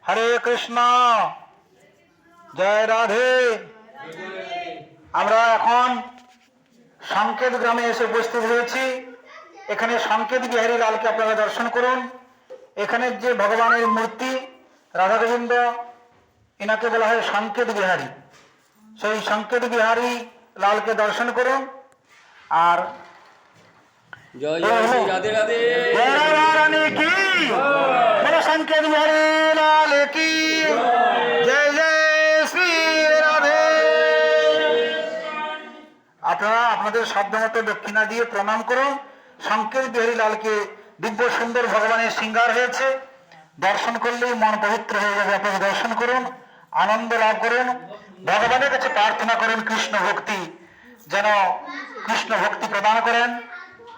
হরে কৃষ্ণ, জয় রাধে। আমরা এখন সংকেত গ্রামে এসে উপস্থিত হয়েছি। এখানে সংকেত বিহারী লালকে আপনারা দর্শন করুন। এখানে যে ভগবানের মূর্তি রাধা গোবিন্দ, এনাকে বলা হয় সংকেত বিহারী। সেই সংকেত বিহারী লালকে দর্শন করুন। আর জয় জয় শ্রী রাধে রাধে। জয় রাধারানী কি, বলো সংকেত বিহারী লাল কি, জয় জয় শ্রী রাধে। আপনারা আপনাদের সাধ্যমতো দক্ষিণা দিয়ে প্রণাম করুন। সংকেত বিহারী লালকে দিব্য সুন্দর ভগবানের শৃঙ্গার হয়েছে, দর্শন করলেই মন পবিত্র হয়ে যাবে। আপনারা দর্শন করুন, আনন্দ লাভ করুন, ভগবানের কাছে প্রার্থনা করুন কৃষ্ণ ভক্তি, যেন কৃষ্ণ ভক্তি প্রদান করেন,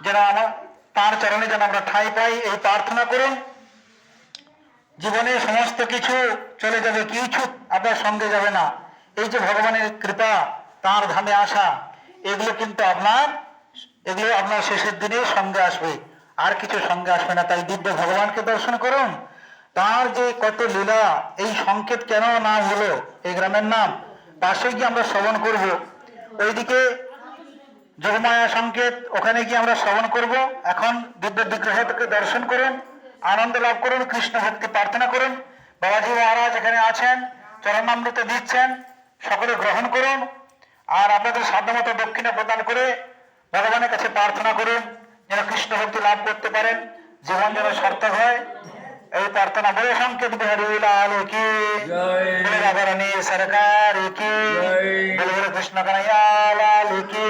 যেন তার চরণে যেন আমরা ঠাঁই পাই, এই প্রার্থনা করুন। জীবনে সমস্ত কিছু চলে যাবে, কিছু আপনার সঙ্গে যাবে না। এই যে ভগবানের কৃপা, তার ধামে আসা, এগুলো কিন্তু আপনার শেষের দিনে সঙ্গে আসবে, আর কিছু সঙ্গে আসবে না। তাই দিব্য ভগবানকে দর্শন করুন। তার যে কত লীলা, এই সংকেত কেন নাম হলো এই গ্রামের নাম, পাশে গিয়ে আমরা শ্রবণ করব। ওইদিকে যোগমায়া সংকেত, ওখানে গিয়ে আমরা শ্রবণ করব। এখন দিব্য বিগ্রহকে দর্শন করুন, আনন্দ লাভ করুন, কৃষ্ণ ভক্তি প্রার্থনা করুন। বাবাজি মহারাজ এখানে আছেন, চরণামৃত দিচ্ছেন, সকলে গ্রহণ করুন। আর আপনাদের সাধ্যমতো দক্ষিণা প্রদান করে ভগবানের কাছে প্রার্থনা করুন যেন কৃষ্ণ ভক্তি লাভ করতে পারেন, জীবন যেন সার্থক হয়, এই প্রার্থনা বলে সংকেত বিহারী লাল কি, বলে রাধারানী সরকার কি, বলে কৃষ্ণ কানাইয়া লাল কি।